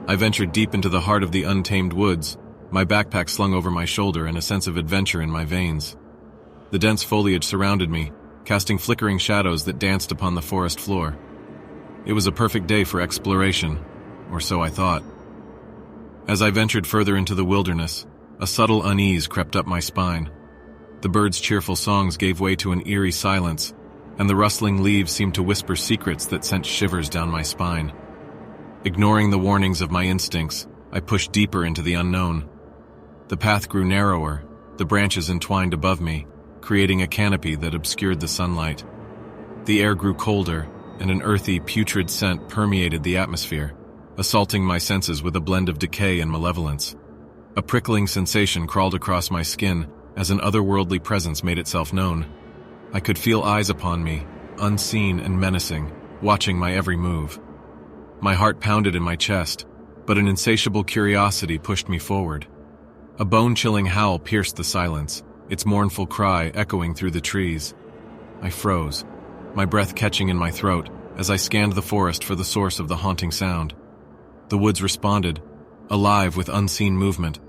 I ventured deep into the heart of the untamed woods, my backpack slung over my shoulder and a sense of adventure in my veins. The dense foliage surrounded me, casting flickering shadows that danced upon the forest floor. It was a perfect day for exploration, or so I thought. As I ventured further into the wilderness, a subtle unease crept up my spine. The birds' cheerful songs gave way to an eerie silence, and the rustling leaves seemed to whisper secrets that sent shivers down my spine. Ignoring the warnings of my instincts, I pushed deeper into the unknown. The path grew narrower, the branches entwined above me, creating a canopy that obscured the sunlight. The air grew colder, and an earthy, putrid scent permeated the atmosphere, assaulting my senses with a blend of decay and malevolence. A prickling sensation crawled across my skin as an otherworldly presence made itself known. I could feel eyes upon me, unseen and menacing, watching my every move. My heart pounded in my chest, but an insatiable curiosity pushed me forward. A bone-chilling howl pierced the silence, its mournful cry echoing through the trees. I froze, my breath catching in my throat as I scanned the forest for the source of the haunting sound. The woods responded, alive with unseen movement,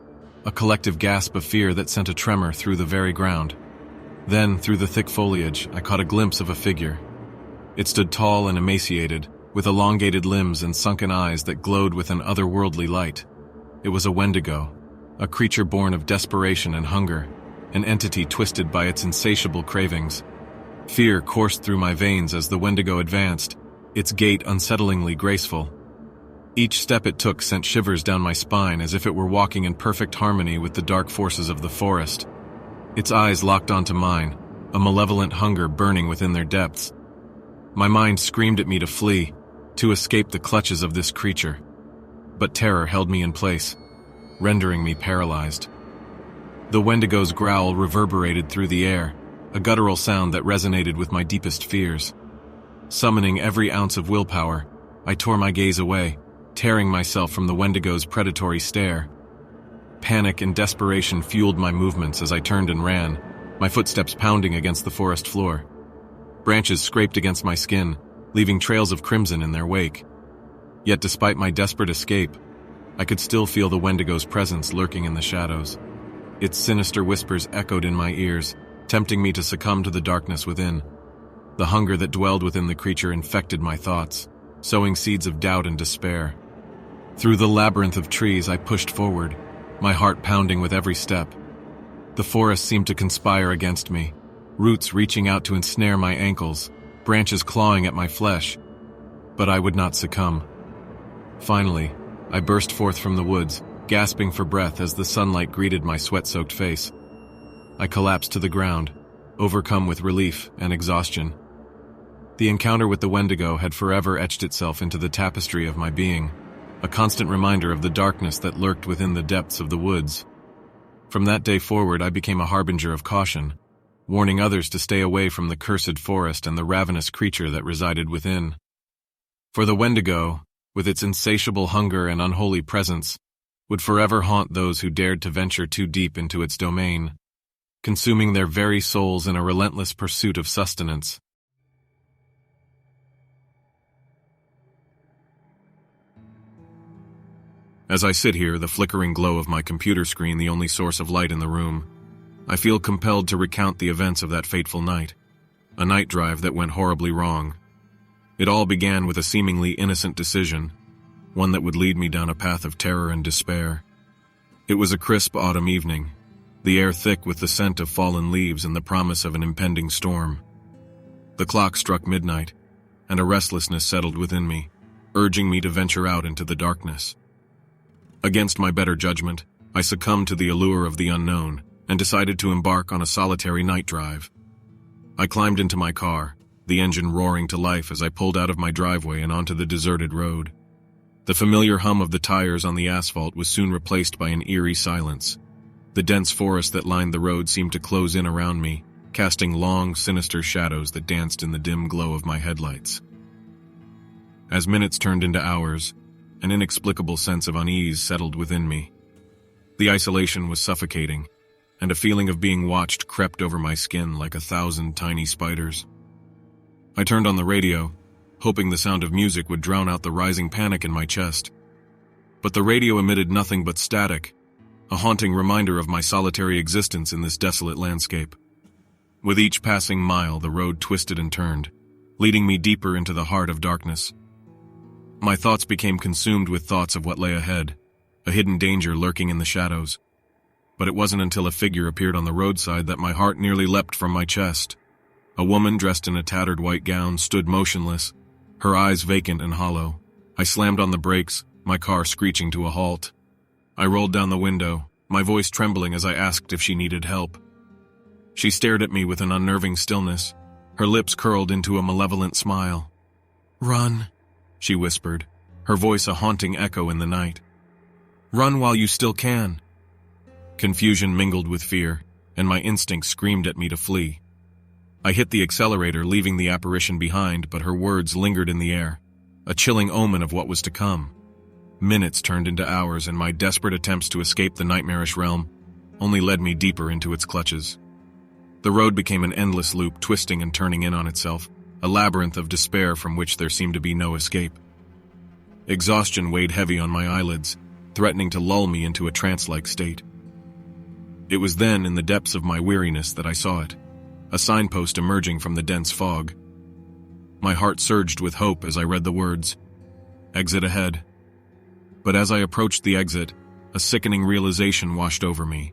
a collective gasp of fear that sent a tremor through the very ground. Then, through the thick foliage, I caught a glimpse of a figure. It stood tall and emaciated, with elongated limbs and sunken eyes that glowed with an otherworldly light. It was a Wendigo, a creature born of desperation and hunger, an entity twisted by its insatiable cravings. Fear coursed through my veins as the Wendigo advanced, its gait unsettlingly graceful. Each step it took sent shivers down my spine as if it were walking in perfect harmony with the dark forces of the forest. Its eyes locked onto mine, a malevolent hunger burning within their depths. My mind screamed at me to flee, to escape the clutches of this creature. But terror held me in place, rendering me paralyzed. The Wendigo's growl reverberated through the air, a guttural sound that resonated with my deepest fears. Summoning every ounce of willpower, I tore my gaze away, tearing myself from the Wendigo's predatory stare. Panic and desperation fueled my movements as I turned and ran, my footsteps pounding against the forest floor. Branches scraped against my skin, leaving trails of crimson in their wake. Yet despite my desperate escape, I could still feel the Wendigo's presence lurking in the shadows. Its sinister whispers echoed in my ears, tempting me to succumb to the darkness within. The hunger that dwelled within the creature infected my thoughts, sowing seeds of doubt and despair. Through the labyrinth of trees I pushed forward, my heart pounding with every step. The forest seemed to conspire against me, roots reaching out to ensnare my ankles, branches clawing at my flesh. But I would not succumb. Finally, I burst forth from the woods, gasping for breath as the sunlight greeted my sweat-soaked face. I collapsed to the ground, overcome with relief and exhaustion. The encounter with the Wendigo had forever etched itself into the tapestry of my being, a constant reminder of the darkness that lurked within the depths of the woods. From that day forward, I became a harbinger of caution, warning others to stay away from the cursed forest and the ravenous creature that resided within. For the Wendigo, with its insatiable hunger and unholy presence, would forever haunt those who dared to venture too deep into its domain, consuming their very souls in a relentless pursuit of sustenance. As I sit here, the flickering glow of my computer screen the only source of light in the room, I feel compelled to recount the events of that fateful night, a night drive that went horribly wrong. It all began with a seemingly innocent decision, one that would lead me down a path of terror and despair. It was a crisp autumn evening, the air thick with the scent of fallen leaves and the promise of an impending storm. The clock struck midnight, and a restlessness settled within me, urging me to venture out into the darkness. Against my better judgment, I succumbed to the allure of the unknown and decided to embark on a solitary night drive. I climbed into my car, the engine roaring to life as I pulled out of my driveway and onto the deserted road. The familiar hum of the tires on the asphalt was soon replaced by an eerie silence. The dense forest that lined the road seemed to close in around me, casting long, sinister shadows that danced in the dim glow of my headlights. As minutes turned into hours, an inexplicable sense of unease settled within me. The isolation was suffocating, and a feeling of being watched crept over my skin like 1,000 tiny spiders. I turned on the radio, hoping the sound of music would drown out the rising panic in my chest. But the radio emitted nothing but static, a haunting reminder of my solitary existence in this desolate landscape. With each passing mile, the road twisted and turned, leading me deeper into the heart of darkness. My thoughts became consumed with thoughts of what lay ahead, a hidden danger lurking in the shadows. But it wasn't until a figure appeared on the roadside that my heart nearly leapt from my chest. A woman dressed in a tattered white gown stood motionless, her eyes vacant and hollow. I slammed on the brakes, my car screeching to a halt. I rolled down the window, my voice trembling as I asked if she needed help. She stared at me with an unnerving stillness, her lips curled into a malevolent smile. "Run," she whispered, her voice a haunting echo in the night. "Run while you still can." Confusion mingled with fear, and my instincts screamed at me to flee. I hit the accelerator, leaving the apparition behind, but her words lingered in the air, a chilling omen of what was to come. Minutes turned into hours, and my desperate attempts to escape the nightmarish realm only led me deeper into its clutches. The road became an endless loop, twisting and turning in on itself, a labyrinth of despair from which there seemed to be no escape. Exhaustion weighed heavy on my eyelids, threatening to lull me into a trance-like state. It was then, in the depths of my weariness, that I saw it, a signpost emerging from the dense fog. My heart surged with hope as I read the words, "Exit ahead." But as I approached the exit, a sickening realization washed over me.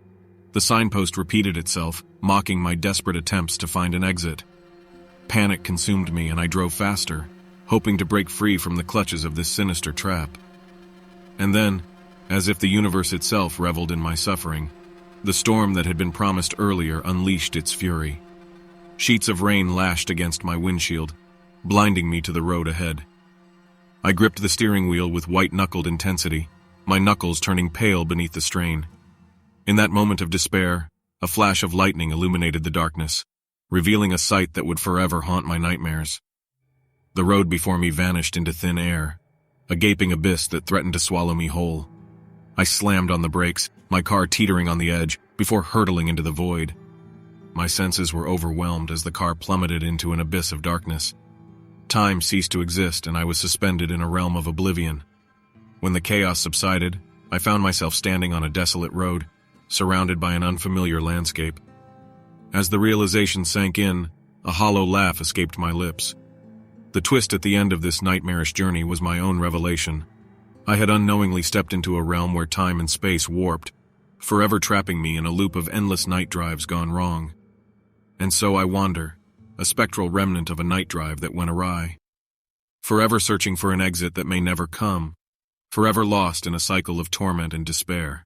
The signpost repeated itself, mocking my desperate attempts to find an exit. Panic consumed me, and I drove faster, hoping to break free from the clutches of this sinister trap. And then, as if the universe itself reveled in my suffering, the storm that had been promised earlier unleashed its fury. Sheets of rain lashed against my windshield, blinding me to the road ahead. I gripped the steering wheel with white-knuckled intensity, my knuckles turning pale beneath the strain. In that moment of despair, a flash of lightning illuminated the darkness, revealing a sight that would forever haunt my nightmares. The road before me vanished into thin air, a gaping abyss that threatened to swallow me whole. I slammed on the brakes, my car teetering on the edge, before hurtling into the void. My senses were overwhelmed as the car plummeted into an abyss of darkness. Time ceased to exist, and I was suspended in a realm of oblivion. When the chaos subsided, I found myself standing on a desolate road, surrounded by an unfamiliar landscape. As the realization sank in, a hollow laugh escaped my lips. The twist at the end of this nightmarish journey was my own revelation. I had unknowingly stepped into a realm where time and space warped, forever trapping me in a loop of endless night drives gone wrong. And so I wander, a spectral remnant of a night drive that went awry. Forever searching for an exit that may never come, forever lost in a cycle of torment and despair.